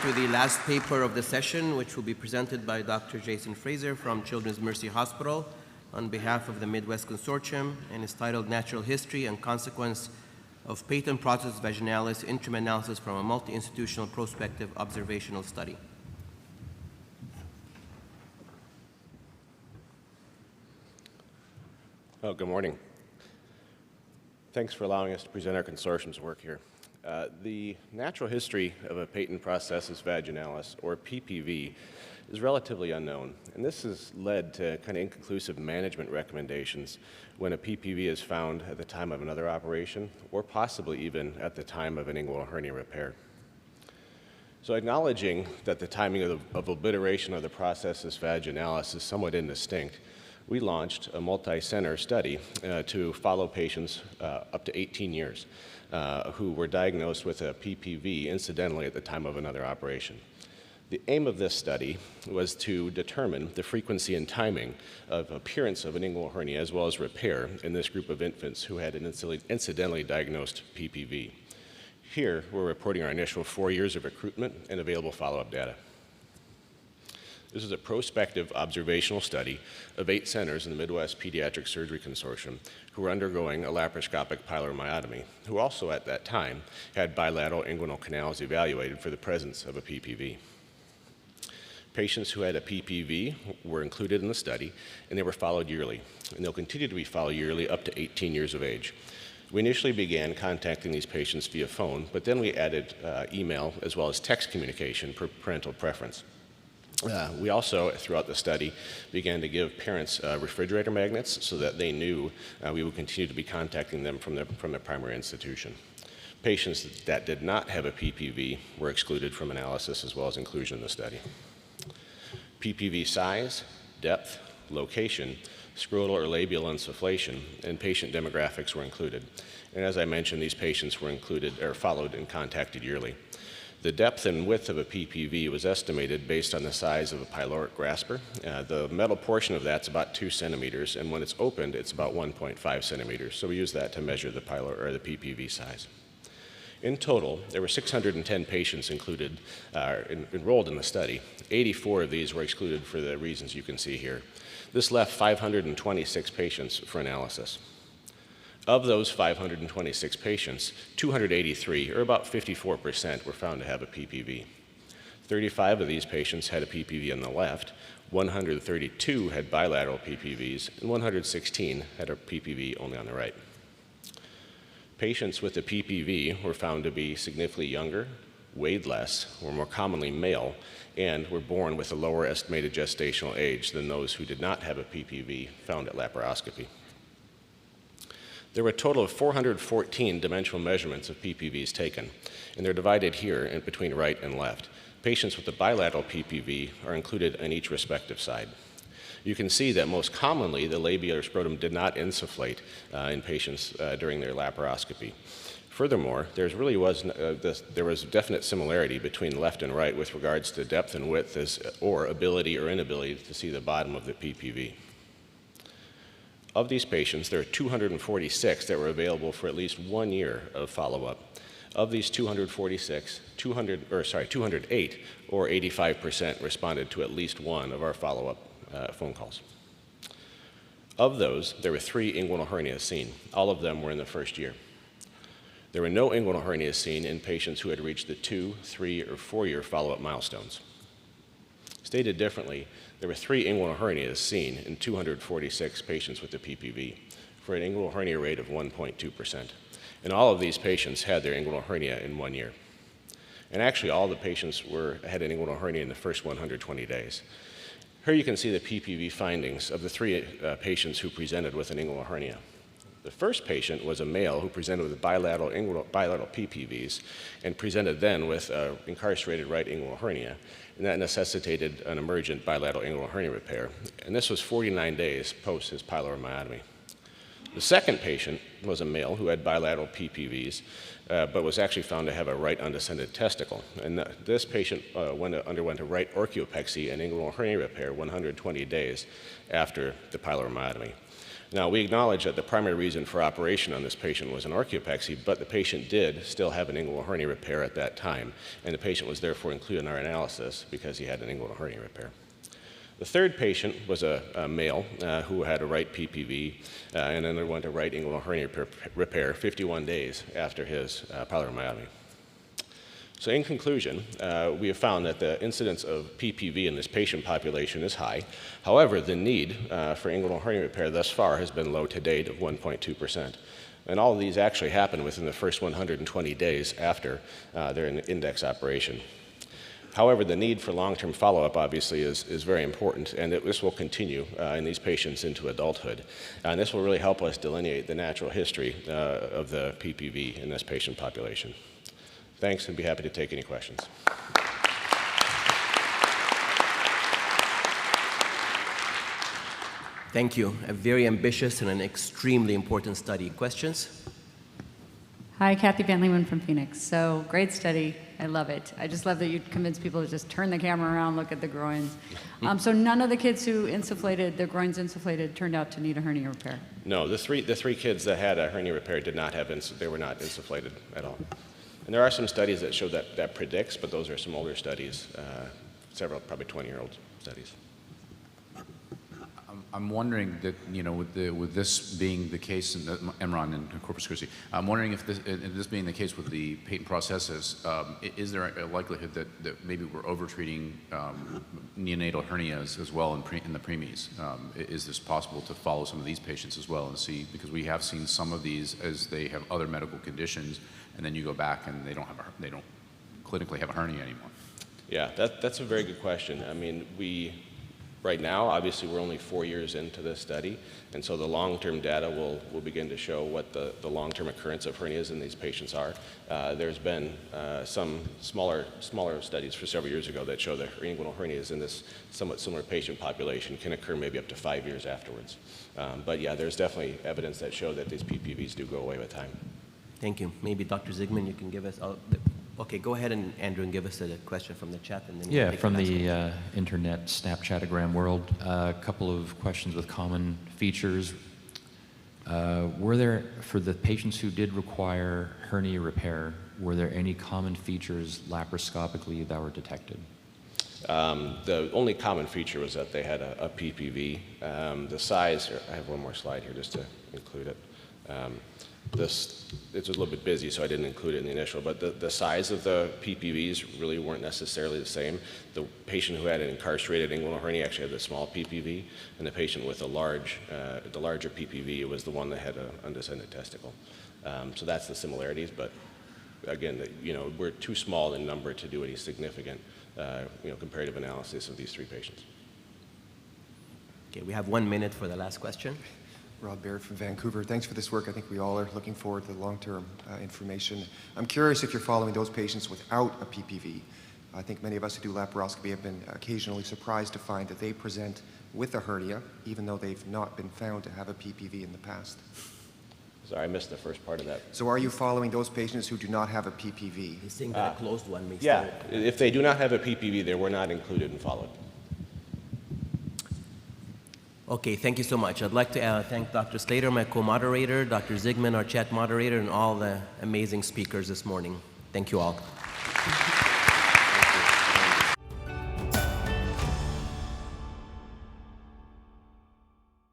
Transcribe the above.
to the last paper of the session, which will be presented by Dr. Jason Fraser from Children's Mercy Hospital on behalf of the Midwest Consortium, and is titled Natural History and Consequence of Patent Processus Vaginalis Interim Analysis from a Multi-Institutional Prospective Observational Study. Oh, good morning. Thanks for allowing us to present our consortium's work here. The natural history of a patent processus vaginalis, or PPV, is relatively unknown, and this has led to kind of inconclusive management recommendations when a PPV is found at the time of another operation, or possibly even at the time of an inguinal hernia repair. So acknowledging that the timing of obliteration of the processus vaginalis is somewhat indistinct, we launched a multi-center study to follow patients up to 18 years who were diagnosed with a PPV incidentally at the time of another operation. The aim of this study was to determine the frequency and timing of appearance of an inguinal hernia as well as repair in this group of infants who had an incidentally diagnosed PPV. Here, we're reporting our initial 4 years of recruitment and available follow-up data. This is a prospective observational study of 8 centers in the Midwest Pediatric Surgery Consortium who were undergoing a laparoscopic pyloromyotomy, who also at that time had bilateral inguinal canals evaluated for the presence of a PPV. Patients who had a PPV were included in the study, and they were followed yearly, and they'll continue to be followed yearly up to 18 years of age. We initially began contacting these patients via phone, but then we added email as well as text communication per parental preference. We also, throughout the study, began to give parents refrigerator magnets so that they knew we would continue to be contacting them from their primary institution. Patients that did not have a PPV were excluded from analysis as well as inclusion in the study. PPV size, depth, location, scrotal or labial insufflation, and patient demographics were included. And as I mentioned, these patients were included or followed and contacted yearly. The depth and width of a PPV was estimated based on the size of a pyloric grasper. The metal portion of that's about 2 centimeters, and when it's opened, it's about 1.5 centimeters. So we use that to measure the PPV size. In total, there were 610 patients included, enrolled in the study. 84 of these were excluded for the reasons you can see here. This left 526 patients for analysis. Of those 526 patients, 283, or about 54%, were found to have a PPV. 35 of these patients had a PPV on the left, 132 had bilateral PPVs, and 116 had a PPV only on the right. Patients with a PPV were found to be significantly younger, weighed less, were more commonly male, and were born with a lower estimated gestational age than those who did not have a PPV found at laparoscopy. There were a total of 414 dimensional measurements of PPVs taken, and they're divided here in between right and left. Patients with a bilateral PPV are included on each respective side. You can see that most commonly the labial scrotum did not insufflate in patients during their laparoscopy. Furthermore, there was definite similarity between left and right with regards to depth and width or ability or inability to see the bottom of the PPV. Of these patients, there are 246 that were available for at least 1 year of follow-up. Of these 246, 208, or 85%, responded to at least one of our follow-up phone calls. Of those, there were 3 inguinal hernias seen. All of them were in the first year. There were no inguinal hernias seen in patients who had reached the 2, 3, or 4-year follow-up milestones. Stated differently, there were 3 inguinal hernias seen in 246 patients with a PPV for an inguinal hernia rate of 1.2%. And all of these patients had their inguinal hernia in 1 year. And actually, all the patients had an inguinal hernia in the first 120 days. Here you can see the PPV findings of the 3 patients who presented with an inguinal hernia. The first patient was a male who presented with bilateral PPVs and presented then with an incarcerated right inguinal hernia, and that necessitated an emergent bilateral inguinal hernia repair. And this was 49 days post his pyloromyotomy. The second patient was a male who had bilateral PPVs, but was actually found to have a right undescended testicle. And this patient underwent a right orchiopexy and inguinal hernia repair 120 days after the pyloromyotomy. Now, we acknowledge that the primary reason for operation on this patient was an orchiopexy, but the patient did still have an inguinal hernia repair at that time, and the patient was therefore included in our analysis because he had an inguinal hernia repair. The third patient was a male who had a right PPV and underwent a right inguinal hernia repair 51 days after his pyloromyotomy. So in conclusion, we have found that the incidence of PPV in this patient population is high. However, the need for inguinal hernia repair thus far has been low to date of 1.2%. And all of these actually happen within the first 120 days after their index operation. However, the need for long-term follow-up obviously is very important, and this will continue in these patients into adulthood. And this will really help us delineate the natural history of the PPV in this patient population. Thanks, and be happy to take any questions. Thank you. A very ambitious and an extremely important study. Questions? Hi, Kathy Van Leeuwen from Phoenix. So, great study. I love it. I just love that you convince people to just turn the camera around, look at the groins. So none of the kids who insufflated, their groins insufflated, turned out to need a hernia repair? No, the three kids that had a hernia repair did not have, they were not insufflated at all. And there are some studies that show that predicts, but those are some older studies, several probably 20-year-old studies. I'm wondering that, you know, with this being the case in Emron and Corpus Christi, I'm wondering if this being the case with the patent processes, is there a likelihood that maybe we're over-treating neonatal hernias as well in the preemies? Is this possible to follow some of these patients as well and see, because we have seen some of these as they have other medical conditions, and then you go back and they don't clinically have a hernia anymore? Yeah, that's a very good question. I mean, right now, obviously, we're only 4 years into this study, and so the long-term data will begin to show what the long-term occurrence of hernias in these patients are. There's been some smaller studies for several years ago that show that inguinal hernias in this somewhat similar patient population can occur maybe up to 5 years afterwards. But yeah, there's definitely evidence that show that these PPVs do go away with time. Thank you. Maybe Dr. Zygmunt, you can give us... Okay, go ahead, and Andrew, and give us a question from the chat. And then yeah, from the internet Snapchatagram world, a couple of questions with common features. Were there, for the patients who did require hernia repair, were there any common features laparoscopically that were detected? The only common feature was that they had a PPV. The size, I have one more slide here just to include it. It was a little bit busy, so I didn't include it in the initial, but the size of the PPVs really weren't necessarily the same. The patient who had an incarcerated inguinal hernia actually had the small PPV, and the patient with the larger PPV was the one that had an undescended testicle. So that's the similarities, but again, we're too small in number to do any significant comparative analysis of these three patients. Okay, we have 1 minute for the last question. Rod Baird from Vancouver. Thanks for this work. I think we all are looking forward to the long-term information. I'm curious if you're following those patients without a PPV. I think many of us who do laparoscopy have been occasionally surprised to find that they present with a hernia, even though they've not been found to have a PPV in the past. Sorry, I missed the first part of that. So are you following those patients who do not have a PPV? He's saying that a closed one makes Yeah, if they do not have a PPV, they were not included and followed. Okay, thank you so much. I'd like to thank Dr. Slater, my co-moderator, Dr. Zygmunt, our chat moderator, and all the amazing speakers this morning. Thank you all.